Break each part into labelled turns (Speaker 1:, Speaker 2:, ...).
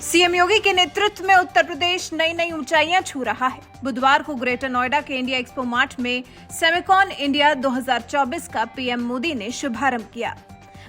Speaker 1: CM योगी के नेतृत्व में उत्तर प्रदेश नई नई ऊंचाइयां छू रहा है। बुधवार को ग्रेटर नोएडा के इंडिया एक्सपो मार्ट में सेमिकॉन इंडिया 2024 का पीएम मोदी ने शुभारंभ किया।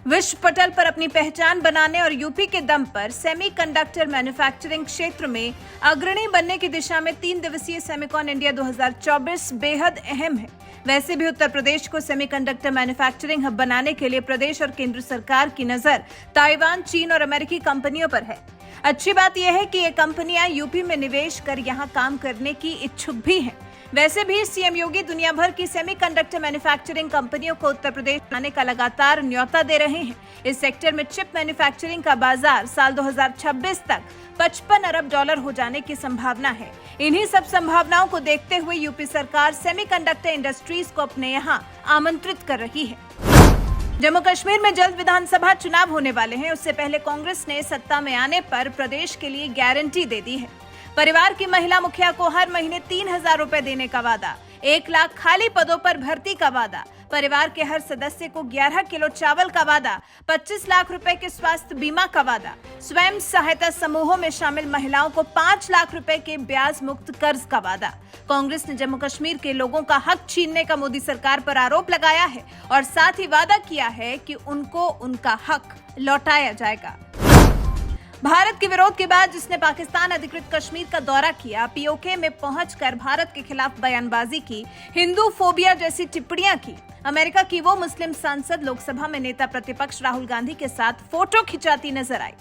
Speaker 1: विश्व पटल पर अपनी पहचान बनाने और यूपी के दम पर सेमीकंडक्टर मैन्युफैक्चरिंग क्षेत्र में अग्रणी बनने की दिशा में 3 दिवसीय सेमिकॉन इंडिया 2024 बेहद अहम है। वैसे भी उत्तर प्रदेश को सेमीकंडक्टर मैन्युफैक्चरिंग हब बनाने के लिए प्रदेश और केंद्र सरकार की नजर ताइवान, चीन और अमेरिकी कंपनियों पर है। अच्छी बात यह है कि ये कंपनियां यूपी में निवेश कर यहां काम करने की इच्छुक भी हैं। वैसे भी सीएम योगी दुनिया भर की सेमीकंडक्टर मैन्युफैक्चरिंग कंपनियों को उत्तर प्रदेश आने का लगातार न्योता दे रहे हैं। इस सेक्टर में चिप मैन्युफैक्चरिंग का बाजार साल 2026 तक $55 अरब हो जाने की संभावना है। इन्हीं सब संभावनाओं को देखते हुए यूपी सरकार सेमीकंडक्टर इंडस्ट्रीज को अपने यहाँ आमंत्रित कर रही है। जम्मू कश्मीर में जल्द विधानसभा चुनाव होने वाले हैं। उससे पहले कांग्रेस ने सत्ता में आने पर प्रदेश के लिए गारंटी दे दी है। परिवार की महिला मुखिया को हर महीने 3,000 रुपए देने का वादा, 1 लाख खाली पदों पर भर्ती का वादा, परिवार के हर सदस्य को 11 किलो चावल का वादा, 25 लाख रुपए के स्वास्थ्य बीमा का वादा, स्वयं सहायता समूहों में शामिल महिलाओं को 5 लाख रुपए के ब्याज मुक्त कर्ज का वादा। कांग्रेस ने जम्मू कश्मीर के लोगों का हक छीनने का मोदी सरकार पर आरोप लगाया है और साथ ही वादा किया है कि उनको उनका हक लौटाया जाएगा। भारत के विरोध के बाद जिसने पाकिस्तान अधिकृत कश्मीर का दौरा किया, पीओके में पहुंचकर भारत के खिलाफ बयानबाजी की, हिंदू फोबिया जैसी टिप्पणियां की, अमेरिका की वो मुस्लिम सांसद लोकसभा में नेता प्रतिपक्ष राहुल गांधी के साथ फोटो खिंचाती नजर आई।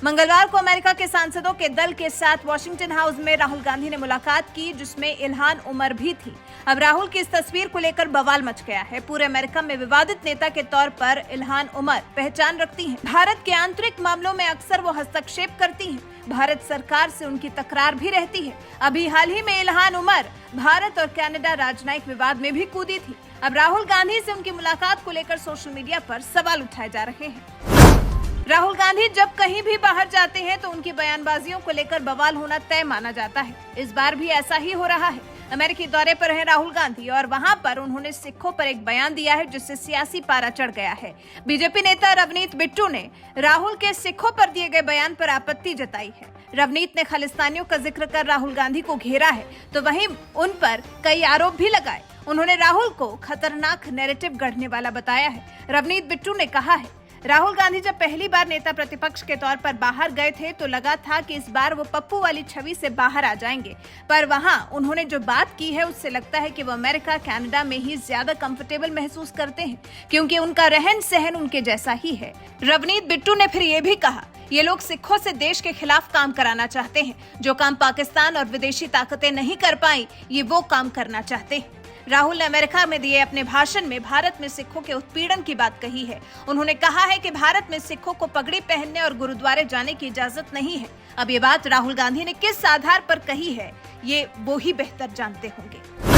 Speaker 1: मंगलवार को अमेरिका के सांसदों के दल के साथ वॉशिंगटन हाउस में राहुल गांधी ने मुलाकात की, जिसमें इल्हान उमर भी थी। अब राहुल की इस तस्वीर को लेकर बवाल मच गया है। पूरे अमेरिका में विवादित नेता के तौर पर इल्हान उमर पहचान रखती हैं। भारत के आंतरिक मामलों में अक्सर वो हस्तक्षेप करती हैं। भारत सरकार से उनकी तकरार भी रहती है। अभी हाल ही में इल्हान उमर भारत और कनाडा राजनयिक विवाद में भी कूदी थी। अब राहुल गांधी से उनकी मुलाकात को लेकर सोशल मीडिया पर सवाल उठाए जा रहे हैं। राहुल गांधी जब कहीं भी बाहर जाते हैं तो उनकी बयानबाजियों को लेकर बवाल होना तय माना जाता है। इस बार भी ऐसा ही हो रहा है। अमेरिकी दौरे पर हैं राहुल गांधी और वहां पर उन्होंने सिखों पर एक बयान दिया है, जिससे सियासी पारा चढ़ गया है। बीजेपी नेता रवनीत बिट्टू ने राहुल के सिखों पर दिए गए बयान पर आपत्ति जताई है। रवनीत ने खालिस्तानियों का जिक्र कर राहुल गांधी को घेरा है, तो वहीं उन पर कई आरोप भी लगाए। उन्होंने राहुल को खतरनाक नैरेटिव गढ़ने वाला बताया है। रवनीत बिट्टू ने कहा है, राहुल गांधी जब पहली बार नेता प्रतिपक्ष के तौर पर बाहर गए थे तो लगा था कि इस बार वो पप्पू वाली छवि से बाहर आ जाएंगे, पर वहां उन्होंने जो बात की है उससे लगता है कि वो अमेरिका, कनाडा में ही ज्यादा कंफर्टेबल महसूस करते हैं, क्योंकि उनका रहन सहन उनके जैसा ही है। रवनीत बिट्टू ने फिर ये भी कहा, ये लोग सिखों से देश के खिलाफ काम कराना चाहते हैं। जो काम पाकिस्तान और विदेशी ताकतें नहीं कर पाई, ये वो काम करना चाहते हैं। राहुल ने अमेरिका में दिए अपने भाषण में भारत में सिखों के उत्पीड़न की बात कही है। उन्होंने कहा है कि भारत में सिखों को पगड़ी पहनने और गुरुद्वारे जाने की इजाजत नहीं है। अब ये बात राहुल गांधी ने किस आधार पर कही है, ये वो ही बेहतर जानते होंगे।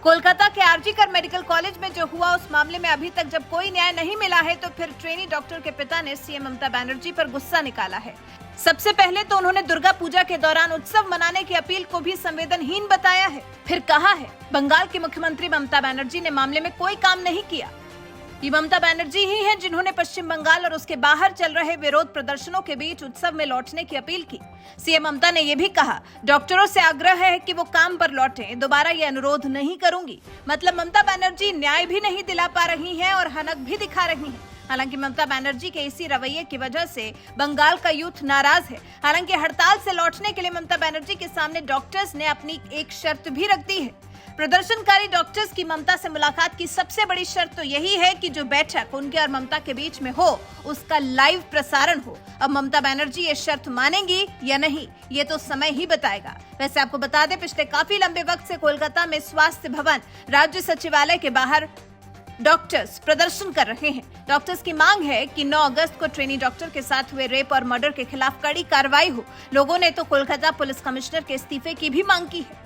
Speaker 1: कोलकाता के आरजीकर मेडिकल कॉलेज में जो हुआ, उस मामले में अभी तक जब कोई न्याय नहीं मिला है, तो फिर ट्रेनी डॉक्टर के पिता ने सीएम ममता बनर्जी पर गुस्सा निकाला है। सबसे पहले तो उन्होंने दुर्गा पूजा के दौरान उत्सव मनाने की अपील को भी संवेदनहीन बताया है। फिर कहा है, बंगाल की मुख्यमंत्री ममता बनर्जी ने मामले में कोई काम नहीं किया। ये ममता बनर्जी ही हैं जिन्होंने पश्चिम बंगाल और उसके बाहर चल रहे विरोध प्रदर्शनों के बीच उत्सव में लौटने की अपील की। सीएम ममता ने यह भी कहा, डॉक्टरों से आग्रह है कि वो काम पर लौटें, दोबारा ये अनुरोध नहीं करूंगी। मतलब ममता बनर्जी न्याय भी नहीं दिला पा रही हैं और हनक भी दिखा रही हैं। हालांकि ममता बनर्जी के इसी रवैये की वजह से बंगाल का यूथ नाराज है। हालांकि हड़ताल से लौटने के लिए ममता बनर्जी के सामने डॉक्टर्स ने अपनी एक शर्त भी रख दी है। प्रदर्शनकारी डॉक्टर्स की ममता से मुलाकात की सबसे बड़ी शर्त तो यही है कि जो बैठक उनके और ममता के बीच में हो, उसका लाइव प्रसारण हो। अब ममता बनर्जी ये शर्त मानेंगी या नहीं, ये तो समय ही बताएगा। वैसे आपको बता दें, पिछले काफी लंबे वक्त से कोलकाता में स्वास्थ्य भवन, राज्य सचिवालय के बाहर डॉक्टर्स प्रदर्शन कर रहे हैं। डॉक्टर्स की मांग है कि 9 अगस्त को ट्रेनी डॉक्टर के साथ हुए रेप और मर्डर के खिलाफ कड़ी कार्रवाई हो। लोगों ने तो कोलकाता पुलिस कमिश्नर के इस्तीफे की भी मांग की है।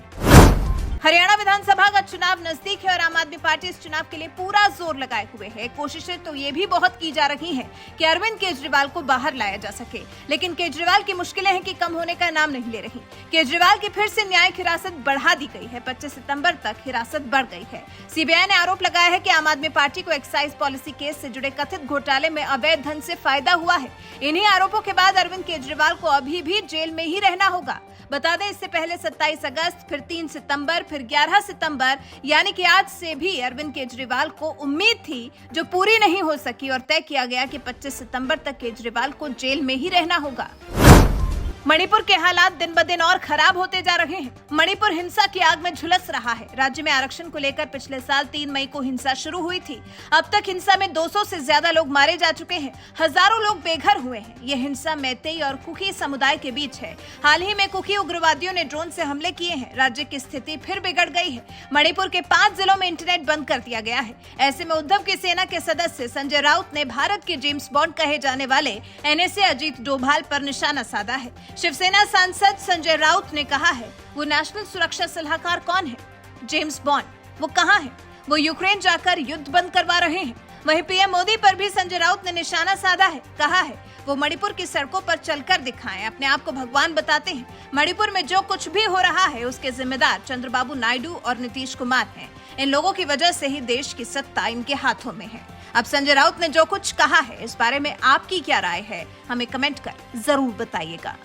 Speaker 1: हरियाणा विधानसभा का चुनाव नजदीक है और आम आदमी पार्टी इस चुनाव के लिए पूरा जोर लगाए हुए है। कोशिशें तो ये भी बहुत की जा रही हैं कि अरविंद केजरीवाल को बाहर लाया जा सके, लेकिन केजरीवाल की मुश्किलें हैं कि कम होने का नाम नहीं ले रही। केजरीवाल की फिर से न्यायिक हिरासत बढ़ा दी गई है। 25 सितंबर तक हिरासत बढ़ गई है। सीबीआई ने आरोप लगाया है कि आम आदमी पार्टी को एक्साइज पॉलिसी केस से जुड़े कथित घोटाले में अवैध धन से फायदा हुआ है। इन्हीं आरोपों के बाद अरविंद केजरीवाल को अभी भी जेल में ही रहना होगा। बता दें, इससे पहले 27 अगस्त, फिर 3 सितंबर, फिर 11 सितंबर, यानी कि आज से भी अरविंद केजरीवाल को उम्मीद थी जो पूरी नहीं हो सकी और तय किया गया कि 25 सितंबर तक केजरीवाल को जेल में ही रहना होगा। मणिपुर के हालात दिन ब दिन और खराब होते जा रहे हैं। मणिपुर हिंसा की आग में झुलस रहा है। राज्य में आरक्षण को लेकर पिछले साल 3 मई को हिंसा शुरू हुई थी। अब तक हिंसा में 200 से ज्यादा लोग मारे जा चुके हैं। हजारों लोग बेघर हुए हैं। ये हिंसा मैतेई और कुकी समुदाय के बीच है। हाल ही में कुकी उग्रवादियों ने ड्रोन से हमले किए हैं। राज्य की स्थिति फिर बिगड़ गई है। मणिपुर के 5 जिलों में इंटरनेट बंद कर दिया गया है। ऐसे में उद्धव की सेना के सदस्य संजय राउत ने भारत के जेम्स बॉन्ड कहे जाने वाले NSA अजीत डोभाल पर निशाना साधा है। शिवसेना सांसद संजय राउत ने कहा है, वो नेशनल सुरक्षा सलाहकार कौन है? जेम्स बॉन्ड, वो कहां है? वो यूक्रेन जाकर युद्ध बंद करवा रहे हैं। वहीं पीएम मोदी पर भी संजय राउत ने निशाना साधा है। कहा है, वो मणिपुर की सड़कों पर चलकर दिखाएं, अपने आप को भगवान बताते हैं। मणिपुर में जो कुछ भी हो रहा है उसके जिम्मेदार चंद्रबाबू नायडू और नीतीश कुमार हैं। इन लोगों की वजह से ही देश की सत्ता इनके हाथों में है। अब संजय राउत ने जो कुछ कहा है, इस बारे में आपकी क्या राय है? हमें कमेंट कर जरूर बताइएगा।